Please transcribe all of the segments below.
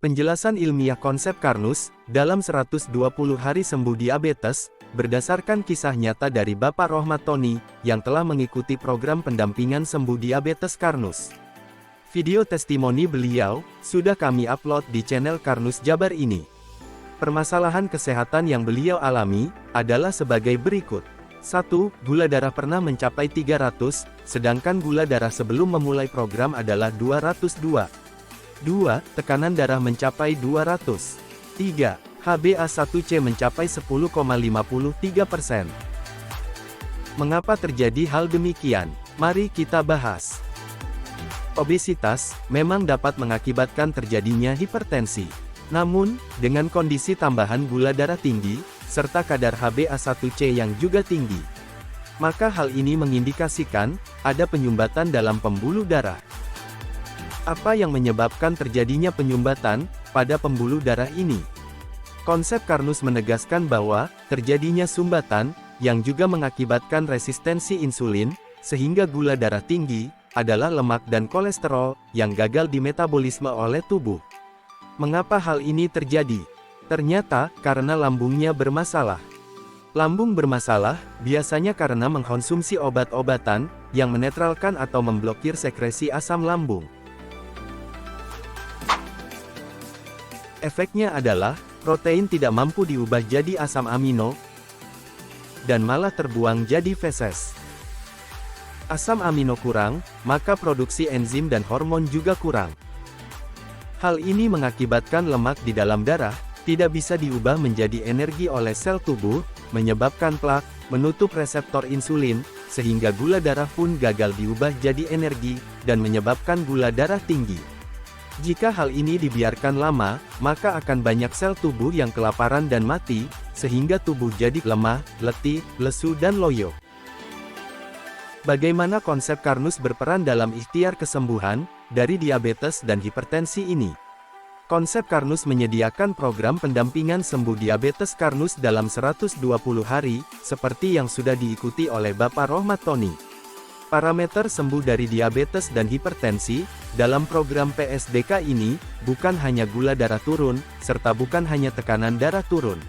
Penjelasan ilmiah konsep Karnus, dalam 120 hari sembuh diabetes, berdasarkan kisah nyata dari Bapak Rohmat Tony, yang telah mengikuti program pendampingan sembuh diabetes Karnus. Video testimoni beliau, sudah kami upload di channel Karnus Jabar ini. Permasalahan kesehatan yang beliau alami, adalah sebagai berikut. 1. Gula darah pernah mencapai 300, sedangkan gula darah sebelum memulai program adalah 202. 2. Tekanan darah mencapai 200. 3. HbA1c mencapai 10,53%. Mengapa terjadi hal demikian? Mari kita bahas. Obesitas memang dapat mengakibatkan terjadinya hipertensi. Namun, dengan kondisi tambahan gula darah tinggi, serta kadar HbA1c yang juga tinggi, maka hal ini mengindikasikan ada penyumbatan dalam pembuluh darah. Apa yang menyebabkan terjadinya penyumbatan pada pembuluh darah ini? Konsep Karnus menegaskan bahwa terjadinya sumbatan yang juga mengakibatkan resistensi insulin, sehingga gula darah tinggi adalah lemak dan kolesterol yang gagal dimetabolisme oleh tubuh. Mengapa hal ini terjadi? Ternyata karena lambungnya bermasalah. Lambung bermasalah biasanya karena mengkonsumsi obat-obatan yang menetralkan atau memblokir sekresi asam lambung. Efeknya adalah, protein tidak mampu diubah jadi asam amino, dan malah terbuang jadi feses. Asam amino kurang, maka produksi enzim dan hormon juga kurang. Hal ini mengakibatkan lemak di dalam darah, tidak bisa diubah menjadi energi oleh sel tubuh, menyebabkan plak, menutup reseptor insulin, sehingga gula darah pun gagal diubah jadi energi, dan menyebabkan gula darah tinggi. Jika hal ini dibiarkan lama, maka akan banyak sel tubuh yang kelaparan dan mati, sehingga tubuh jadi lemah, letih, lesu dan loyo. Bagaimana konsep Karnus berperan dalam ikhtiar kesembuhan dari diabetes dan hipertensi ini? Konsep Karnus menyediakan program pendampingan sembuh diabetes Karnus dalam 120 hari, seperti yang sudah diikuti oleh Bapak Rohmat Tony. Parameter sembuh dari diabetes dan hipertensi, dalam program PSDK ini, bukan hanya gula darah turun, serta bukan hanya tekanan darah turun.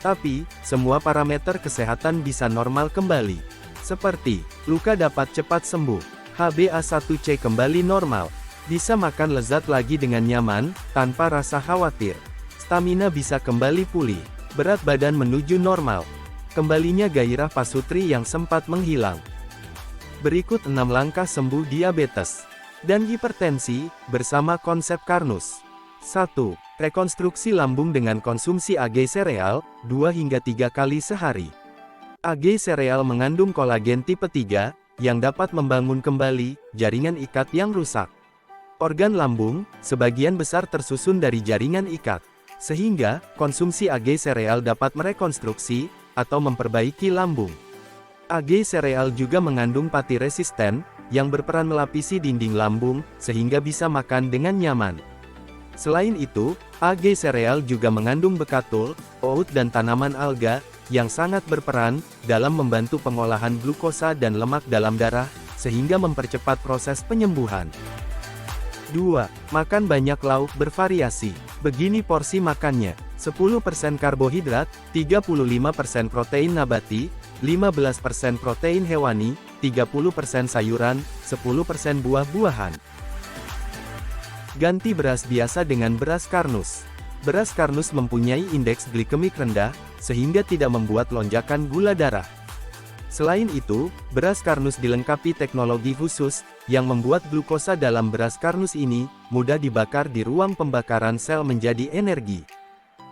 Tapi, semua parameter kesehatan bisa normal kembali. Seperti, luka dapat cepat sembuh, HbA1c kembali normal, bisa makan lezat lagi dengan nyaman, tanpa rasa khawatir. Stamina bisa kembali pulih, berat badan menuju normal. Kembalinya gairah pasutri yang sempat menghilang. Berikut 6 langkah sembuh diabetes dan hipertensi, bersama konsep Karnus. 1. Rekonstruksi lambung dengan konsumsi AG sereal, 2 hingga 3 kali sehari. AG sereal mengandung kolagen tipe 3, yang dapat membangun kembali jaringan ikat yang rusak. Organ lambung, sebagian besar tersusun dari jaringan ikat. Sehingga, konsumsi AG sereal dapat merekonstruksi, atau memperbaiki lambung. AG sereal juga mengandung pati resisten, yang berperan melapisi dinding lambung, sehingga bisa makan dengan nyaman. Selain itu, AG sereal juga mengandung bekatul, oat dan tanaman alga, yang sangat berperan, dalam membantu pengolahan glukosa dan lemak dalam darah, sehingga mempercepat proses penyembuhan. 2. Makan banyak lauk bervariasi. Begini porsi makannya, 10% karbohidrat, 35% protein nabati, 15% protein hewani, 30% sayuran, 10% buah-buahan. Ganti beras biasa dengan beras Karnus. Beras Karnus mempunyai indeks glikemik rendah, sehingga tidak membuat lonjakan gula darah. Selain itu, beras Karnus dilengkapi teknologi khusus, yang membuat glukosa dalam beras Karnus ini, mudah dibakar di ruang pembakaran sel menjadi energi.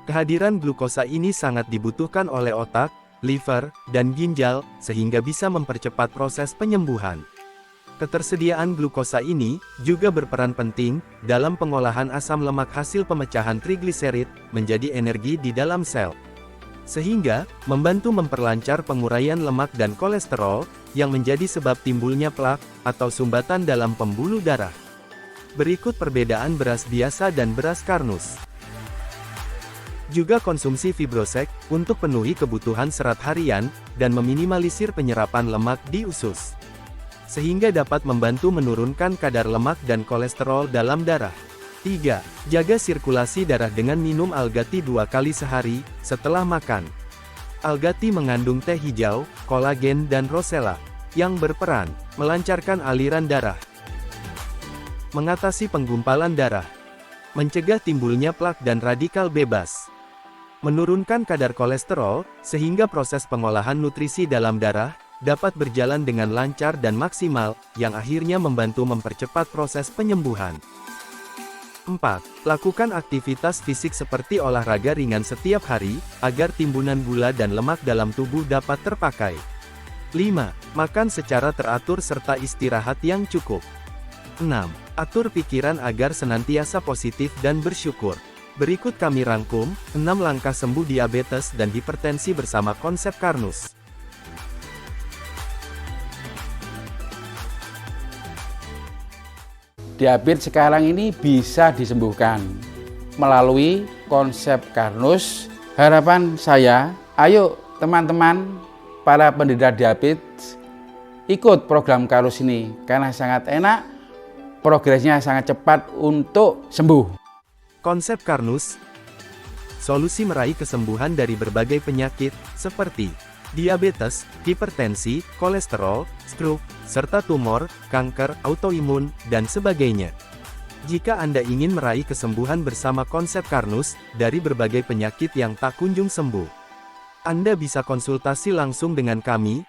Kehadiran glukosa ini sangat dibutuhkan oleh otak, liver, dan ginjal, sehingga bisa mempercepat proses penyembuhan. Ketersediaan glukosa ini, juga berperan penting, dalam pengolahan asam lemak hasil pemecahan trigliserid, menjadi energi di dalam sel. Sehingga, membantu memperlancar penguraian lemak dan kolesterol, yang menjadi sebab timbulnya plak, atau sumbatan dalam pembuluh darah. Berikut perbedaan beras biasa dan beras Karnus. Juga konsumsi fibrosek, untuk penuhi kebutuhan serat harian, dan meminimalisir penyerapan lemak di usus. Sehingga dapat membantu menurunkan kadar lemak dan kolesterol dalam darah. 3. Jaga sirkulasi darah dengan minum alga tea 2 kali sehari, setelah makan. Alga tea mengandung teh hijau, kolagen dan rosella, yang berperan melancarkan aliran darah, mengatasi penggumpalan darah, mencegah timbulnya plak dan radikal bebas, menurunkan kadar kolesterol, sehingga proses pengolahan nutrisi dalam darah dapat berjalan dengan lancar dan maksimal, yang akhirnya membantu mempercepat proses penyembuhan. 4. Lakukan aktivitas fisik seperti olahraga ringan setiap hari, agar timbunan gula dan lemak dalam tubuh dapat terpakai. 5. Makan secara teratur serta istirahat yang cukup. 6. Atur pikiran agar senantiasa positif dan bersyukur. Berikut kami rangkum 6 langkah sembuh diabetes dan hipertensi bersama konsep Karnus. Diabetes sekarang ini bisa disembuhkan melalui konsep Karnus. Harapan saya, ayo teman-teman para penderita diabetes ikut program Karnus ini karena sangat enak, progresnya sangat cepat untuk sembuh. Konsep Karnus, solusi meraih kesembuhan dari berbagai penyakit seperti diabetes, hipertensi, kolesterol, stroke, serta tumor, kanker, autoimun, dan sebagainya. Jika Anda ingin meraih kesembuhan bersama konsep Karnus dari berbagai penyakit yang tak kunjung sembuh, Anda bisa konsultasi langsung dengan kami.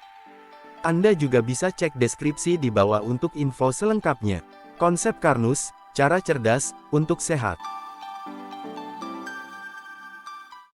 Anda juga bisa cek deskripsi di bawah untuk info selengkapnya. Konsep Karnus, cara cerdas untuk sehat.